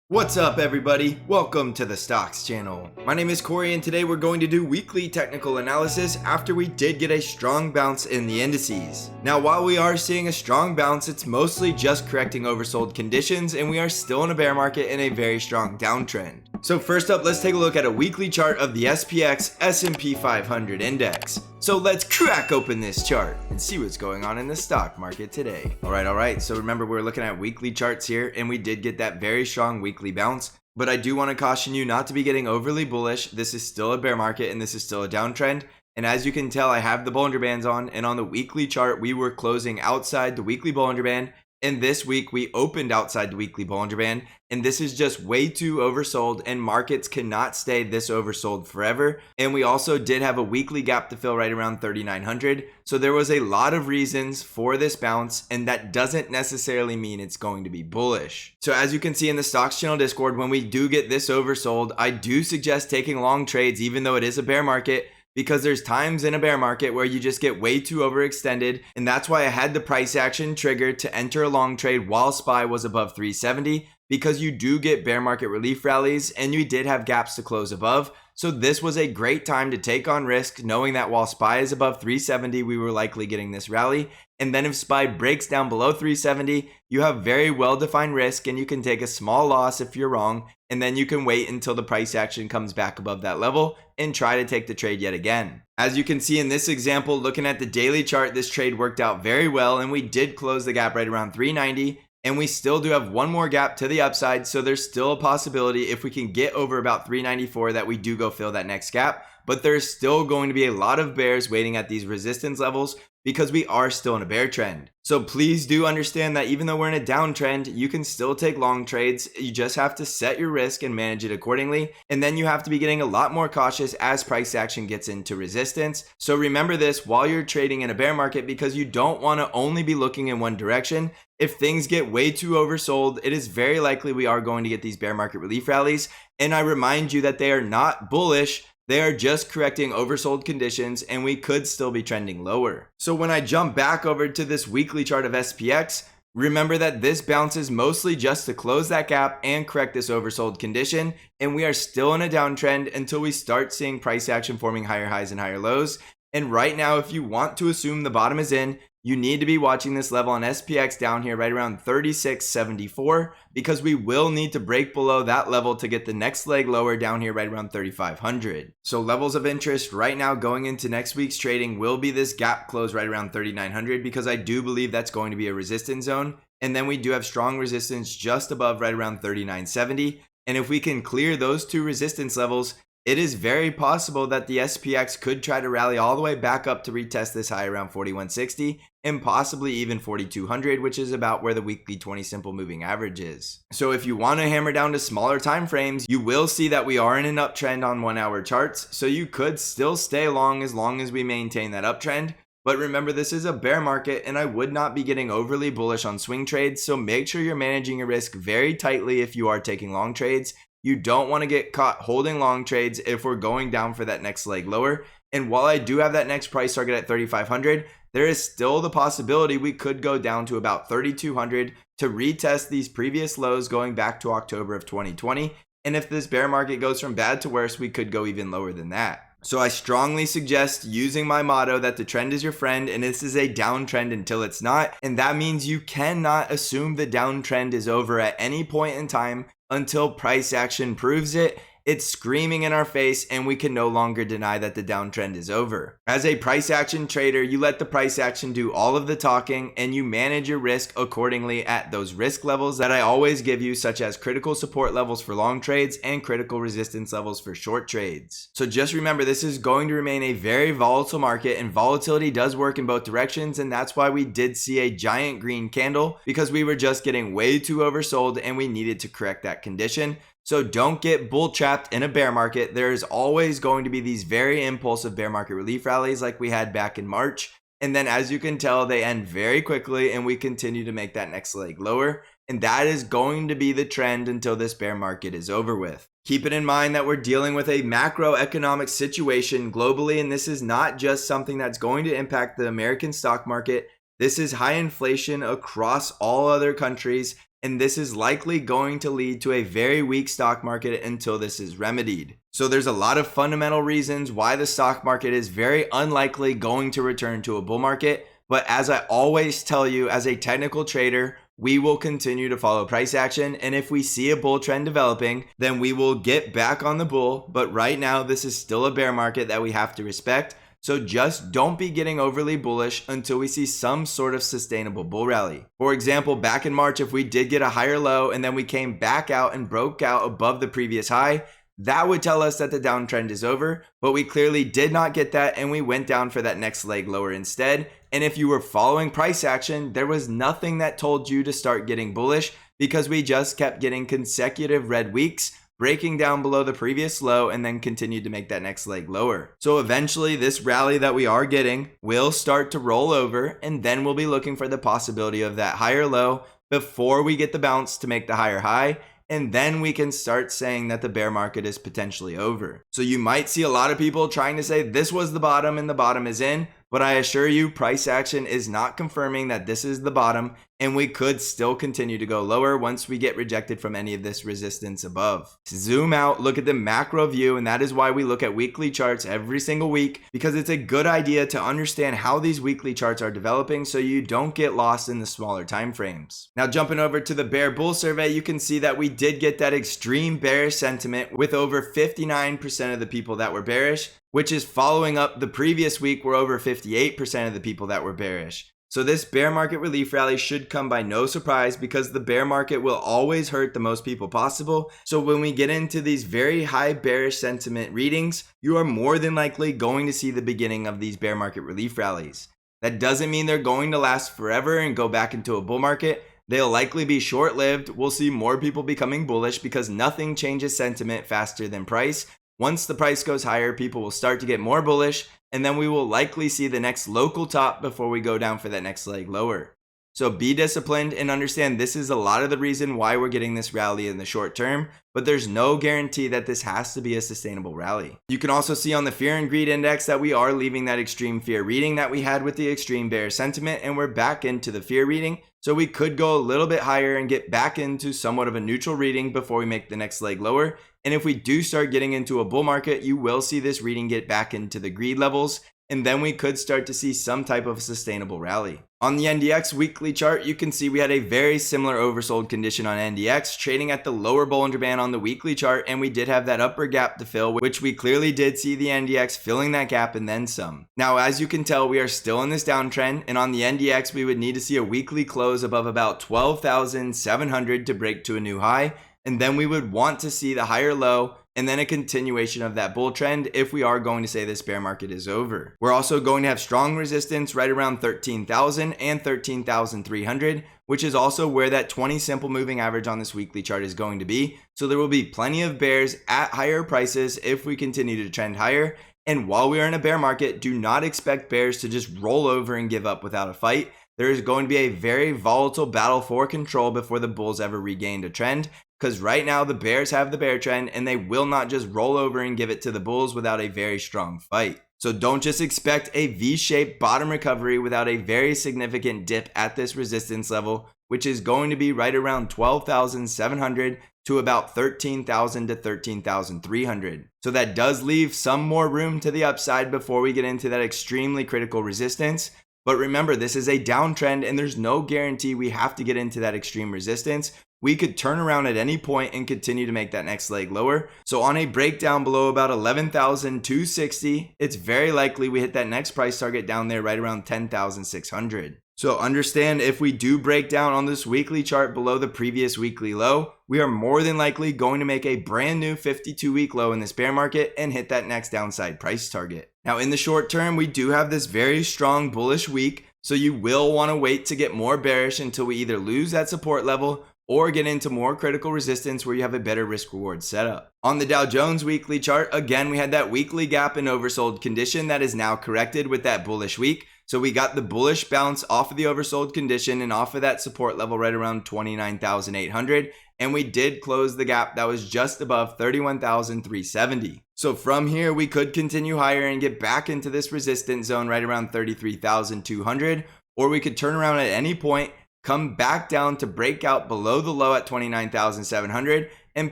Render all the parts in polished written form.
What's up everybody? Welcome to the Stocks channel. My name is Corey and today we're going to do weekly technical analysis after we did get a strong bounce in the indices. Now while we are seeing a strong bounce, it's mostly just correcting oversold conditions and we are still in a bear market in a very strong downtrend. So first up, let's take a look at a weekly chart of the SPX S&P 500 index. So let's crack open this chart and see what's going on in the stock market today. Alright, so remember we're looking at weekly charts here and we did get that very strong weekly bounce. But I do want to caution you not to be getting overly bullish. This is still a bear market and this is still a downtrend. And as you can tell, I have the Bollinger Bands on, and on the weekly chart, we were closing outside the weekly Bollinger Band. And this week we opened outside the weekly Bollinger Band, and this is just way too oversold and markets cannot stay this oversold forever. And we also did have a weekly gap to fill right around 3,900. So there was a lot of reasons for this bounce, and that doesn't necessarily mean it's going to be bullish. So as you can see in the Stocks channel Discord, when we do get this oversold, I do suggest taking long trades even though it is a bear market, because there's times in a bear market where you just get way too overextended. And that's why I had the price action trigger to enter a long trade while SPY was above 370, because you do get bear market relief rallies and you did have gaps to close above. So this was a great time to take on risk, knowing that while SPY is above 370, we were likely getting this rally. And then if SPY breaks down below 370, you have very well-defined risk and you can take a small loss if you're wrong. And then you can wait until the price action comes back above that level and try to take the trade yet again. As you can see in this example, looking at the daily chart, this trade worked out very well and we did close the gap right around 390. And we still do have one more gap to the upside, so there's still a possibility if we can get over about 394 that we do go fill that next gap. But there's still going to be a lot of bears waiting at these resistance levels because we are still in a bear trend. So please do understand that even though we're in a downtrend, you can still take long trades. You just have to set your risk and manage it accordingly. And then you have to be getting a lot more cautious as price action gets into resistance. So remember this while you're trading in a bear market, because you don't want to only be looking in one direction. If things get way too oversold, it is very likely we are going to get these bear market relief rallies. And I remind you that they are not bullish. They are just correcting oversold conditions and we could still be trending lower. So when I jump back over to this weekly chart of SPX, remember that this bounce is mostly just to close that gap and correct this oversold condition. And we are still in a downtrend until we start seeing price action forming higher highs and higher lows. And right now, if you want to assume the bottom is in, you need to be watching this level on SPX down here right around 36.74, because we will need to break below that level to get the next leg lower down here right around 3,500. So levels of interest right now going into next week's trading will be this gap close right around 3,900, because I do believe that's going to be a resistance zone. And then we do have strong resistance just above right around 39.70. And if we can clear those two resistance levels, it is very possible that the SPX could try to rally all the way back up to retest this high around 4160 and possibly even 4200, which is about where the weekly 20 simple moving average is. So if you want to hammer down to smaller time frames, you will see that we are in an uptrend on 1 hour charts. So you could still stay long as we maintain that uptrend. But remember, this is a bear market and I would not be getting overly bullish on swing trades. So make sure you're managing your risk very tightly if you are taking long trades. You don't want to get caught holding long trades if we're going down for that next leg lower. And while I do have that next price target at 3,500, there is still the possibility we could go down to about 3,200 to retest these previous lows going back to October of 2020. And if this bear market goes from bad to worse, we could go even lower than that. So I strongly suggest using my motto that the trend is your friend, and this is a downtrend until it's not. And that means you cannot assume the downtrend is over at any point in time until price action proves it. It's screaming in our face and we can no longer deny that the downtrend is over. As a price action trader, you let the price action do all of the talking and you manage your risk accordingly at those risk levels that I always give you, such as critical support levels for long trades and critical resistance levels for short trades. So just remember, this is going to remain a very volatile market and volatility does work in both directions. And that's why we did see a giant green candle, because we were just getting way too oversold and we needed to correct that condition. So don't get bull trapped in a bear market. There's always going to be these very impulsive bear market relief rallies like we had back in March. And then as you can tell, they end very quickly and we continue to make that next leg lower. And that is going to be the trend until this bear market is over with. Keep it in mind that we're dealing with a macroeconomic situation globally, and this is not just something that's going to impact the American stock market. This is high inflation across all other countries. and this is likely going to lead to a very weak stock market until this is remedied. So there's a lot of fundamental reasons why the stock market is very unlikely going to return to a bull market, but as I always tell you, as a technical trader, we will continue to follow price action, and if we see a bull trend developing, then we will get back on the bull. But right now, this is still a bear market that we have to respect. So just don't be getting overly bullish until we see some sort of sustainable bull rally. For example, back in March, if we did get a higher low and then we came back out and broke out above the previous high, that would tell us that the downtrend is over, but we clearly did not get that, and we went down for that next leg lower instead. And if you were following price action, there was nothing that told you to start getting bullish, because we just kept getting consecutive red weeks, breaking down below the previous low, and then continued to make that next leg lower. So eventually this rally that we are getting will start to roll over, and then we'll be looking for the possibility of that higher low before we get the bounce to make the higher high. And then we can start saying that the bear market is potentially over. So you might see a lot of people trying to say this was the bottom and the bottom is in, but I assure you price action is not confirming that this is the bottom, and we could still continue to go lower once we get rejected from any of this resistance above. Zoom out, look at the macro view, and that is why we look at weekly charts every single week, because it's a good idea to understand how these weekly charts are developing so you don't get lost in the smaller time frames. Now jumping over to the bear bull survey, you can see that we did get that extreme bearish sentiment with over 59% of the people that were bearish, which is following up the previous week where over 58% of the people that were bearish. So this bear market relief rally should come by no surprise, because the bear market will always hurt the most people possible. So when we get into these very high bearish sentiment readings, you are more than likely going to see the beginning of these bear market relief rallies. That doesn't mean they're going to last forever and go back into a bull market. They'll likely be short-lived. We'll see more people becoming bullish because nothing changes sentiment faster than price. Once the price goes higher, people will start to get more bullish, and then we will likely see the next local top before we go down for that next leg lower. So be disciplined and understand this is a lot of the reason why we're getting this rally in the short term, but there's no guarantee that this has to be a sustainable rally. You can also see on the fear and greed index that we are leaving that extreme fear reading that we had with the extreme bear sentiment, and we're back into the fear reading. So we could go a little bit higher and get back into somewhat of a neutral reading before we make the next leg lower. And if we do start getting into a bull market, you will see this reading get back into the greed levels, and then we could start to see some type of sustainable rally. On the NDX weekly chart, you can see we had a very similar oversold condition on NDX, trading at the lower Bollinger Band on the weekly chart, and we did have that upper gap to fill, which we clearly did see the NDX filling that gap and then some. Now, as you can tell, we are still in this downtrend, and on the NDX, we would need to see a weekly close above about 12,700 to break to a new high, and then we would want to see the higher low and then a continuation of that bull trend if we are going to say this bear market is over. We're also going to have strong resistance right around 13,000 and 13,300, which is also where that 20 simple moving average on this weekly chart is going to be. So there will be plenty of bears at higher prices if we continue to trend higher. And while we are in a bear market, do not expect bears to just roll over and give up without a fight. There is going to be a very volatile battle for control before the bulls ever regained a trend, because right now the bears have the bear trend and they will not just roll over and give it to the bulls without a very strong fight. So don't just expect a V-shaped bottom recovery without a very significant dip at this resistance level, which is going to be right around 12,700 to about 13,000 to 13,300. So that does leave some more room to the upside before we get into that extremely critical resistance. But remember, this is a downtrend and there's no guarantee we have to get into that extreme resistance. We could turn around at any point and continue to make that next leg lower. So on a breakdown below about 11,260, it's very likely we hit that next price target down there right around 10,600. So understand, if we do break down on this weekly chart below the previous weekly low, we are more than likely going to make a brand new 52-week low in this bear market and hit that next downside price target. Now in the short term, we do have this very strong bullish week, so you will want to wait to get more bearish until we either lose that support level or get into more critical resistance where you have a better risk reward setup. On the Dow Jones weekly chart, again, we had that weekly gap and oversold condition that is now corrected with that bullish week. So we got the bullish bounce off of the oversold condition and off of that support level right around 29,800. And we did close the gap that was just above 31,370. So from here, we could continue higher and get back into this resistance zone right around 33,200, or we could turn around at any point, come back down to break out below the low at 29,700 and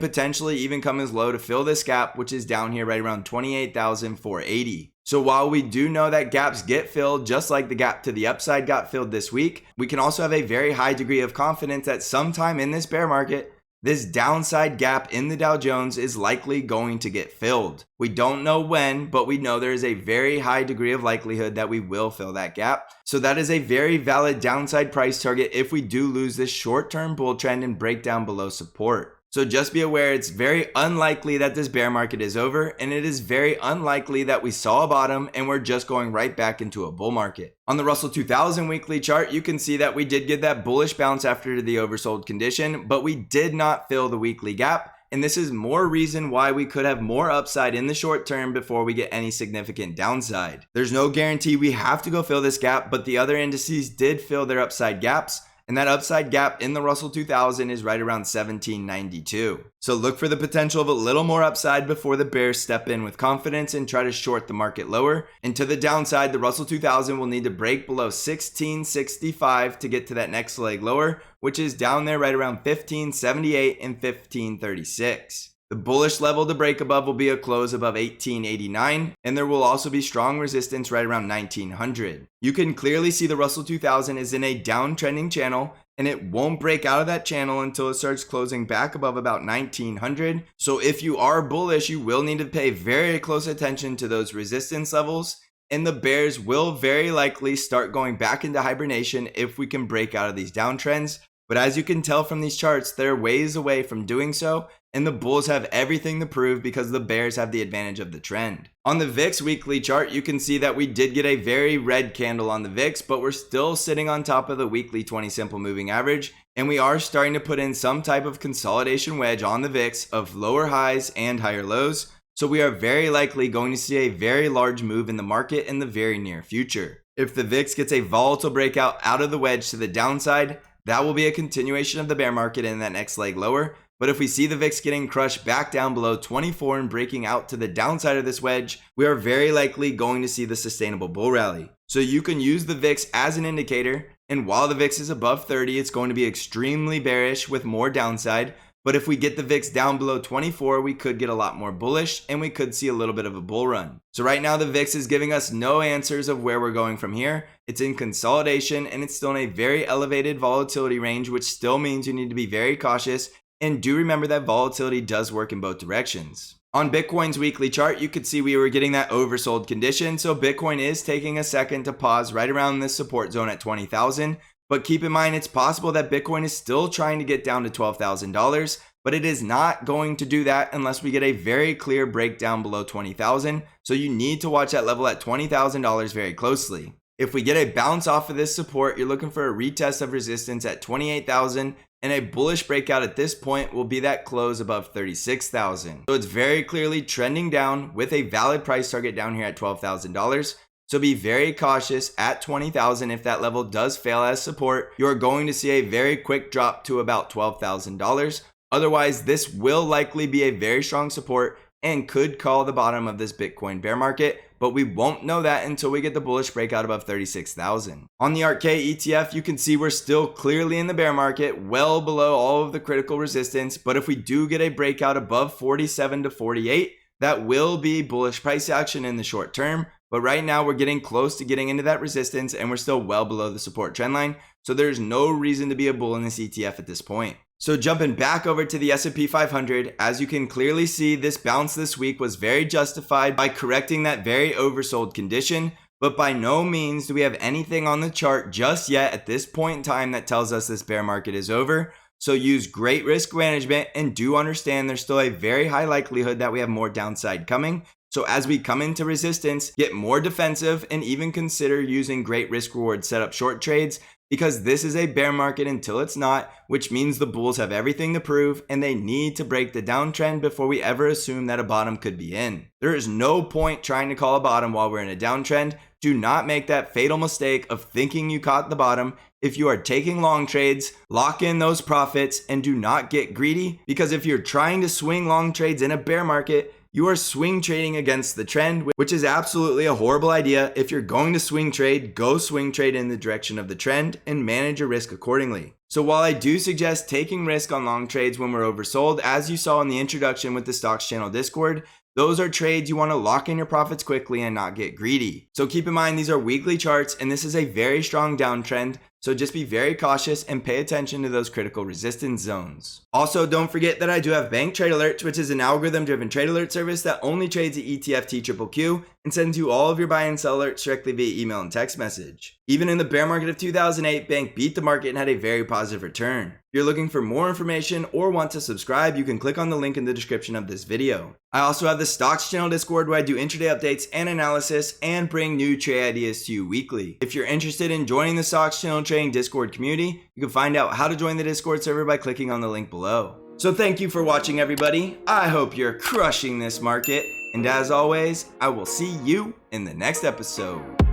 potentially even come as low to fill this gap, which is down here right around 28,480. So while we do know that gaps get filled, just like the gap to the upside got filled this week, we can also have a very high degree of confidence that sometime in this bear market, this downside gap in the Dow Jones is likely going to get filled. We don't know when, but we know there is a very high degree of likelihood that we will fill that gap. So that is a very valid downside price target if we do lose this short-term bull trend and break down below support. So just be aware, it's very unlikely that this bear market is over, and it is very unlikely that we saw a bottom and we're just going right back into a bull market. On the Russell 2000 weekly chart, you can see that we did get that bullish bounce after the oversold condition, but we did not fill the weekly gap. And this is more reason why we could have more upside in the short term before we get any significant downside. There's no guarantee we have to go fill this gap, but the other indices did fill their upside gaps. And that upside gap in the Russell 2000 is right around 1792. So look for the potential of a little more upside before the bears step in with confidence and try to short the market lower. And to the downside, the Russell 2000 will need to break below 1665 to get to that next leg lower, which is down there right around 1578 and 1536. The bullish level to break above will be a close above 1889, and there will also be strong resistance right around 1900. You can clearly see the Russell 2000 is in a downtrending channel, and it won't break out of that channel until it starts closing back above about 1900. So if you are bullish, you will need to pay very close attention to those resistance levels, and the bears will very likely start going back into hibernation if we can break out of these downtrends. But as you can tell from these charts, they're ways away from doing so, and the bulls have everything to prove because the bears have the advantage of the trend. On the VIX weekly chart, you can see that we did get a very red candle on the VIX, but we're still sitting on top of the weekly 20 simple moving average, and we are starting to put in some type of consolidation wedge on the VIX of lower highs and higher lows. So we are very likely going to see a very large move in the market in the very near future. If the VIX gets a volatile breakout out of the wedge to the downside, that will be a continuation of the bear market in that next leg lower. But if we see the VIX getting crushed back down below 24 and breaking out to the downside of this wedge, we are very likely going to see the sustainable bull rally. So you can use the VIX as an indicator, and while the VIX is above 30, it's going to be extremely bearish with more downside. But if we get the VIX down below 24, we could get a lot more bullish and we could see a little bit of a bull run. So right now the VIX is giving us no answers of where we're going from here. It's in consolidation and it's still in a very elevated volatility range, which still means you need to be very cautious. And do remember that volatility does work in both directions. On Bitcoin's weekly chart, you could see we were getting that oversold condition. So Bitcoin is taking a second to pause right around this support zone at 20,000. But keep in mind, it's possible that Bitcoin is still trying to get down to $12,000, but it is not going to do that unless we get a very clear breakdown below 20,000. So you need to watch that level at $20,000 very closely. If we get a bounce off of this support, you're looking for a retest of resistance at 28,000, and a bullish breakout at this point will be that close above 36,000. So it's very clearly trending down with a valid price target down here at $12,000. So be very cautious at 20,000. If that level does fail as support, you're going to see a very quick drop to about $12,000. Otherwise, this will likely be a very strong support and could call the bottom of this Bitcoin bear market, but we won't know that until we get the bullish breakout above 36,000. On the ARKK ETF, you can see we're still clearly in the bear market, well below all of the critical resistance, but if we do get a breakout above 47 to 48, that will be bullish price action in the short term. But right now we're getting close to getting into that resistance and we're still well below the support trend line. So there's no reason to be a bull in this ETF at this point. So jumping back over to the S&P 500, as you can clearly see, this bounce this week was very justified by correcting that very oversold condition. But by no means do we have anything on the chart just yet at this point in time that tells us this bear market is over. So use great risk management and do understand there's still a very high likelihood that we have more downside coming. So as we come into resistance, get more defensive and even consider using great risk reward setup short trades, because this is a bear market until it's not, which means the bulls have everything to prove and they need to break the downtrend before we ever assume that a bottom could be in. There is no point trying to call a bottom while we're in a downtrend. Do not make that fatal mistake of thinking you caught the bottom. If you are taking long trades, lock in those profits and do not get greedy, because if you're trying to swing long trades in a bear market, you are swing trading against the trend, which is absolutely a horrible idea. If you're going to swing trade, go swing trade in the direction of the trend and manage your risk accordingly. So while I do suggest taking risk on long trades when we're oversold, as you saw in the introduction with the Stocks Channel Discord, those are trades you want to lock in your profits quickly and not get greedy. So keep in mind, these are weekly charts and this is a very strong downtrend. So just be very cautious and pay attention to those critical resistance zones. Also, don't forget that I do have Bank Trade Alerts, which is an algorithm-driven trade alert service that only trades the ETF TQQQ and sends you all of your buy and sell alerts directly via email and text message. Even in the bear market of 2008, Bank beat the market and had a very positive return. If you're looking for more information or want to subscribe, you can click on the link in the description of this video. I also have the Stocks Channel Discord where I do intraday updates and analysis and bring new trade ideas to you weekly. If you're interested in joining the Stocks Channel Trading Discord community, you can find out how to join the Discord server by clicking on the link below. So thank you for watching, everybody. I hope you're crushing this market. And as always, I will see you in the next episode.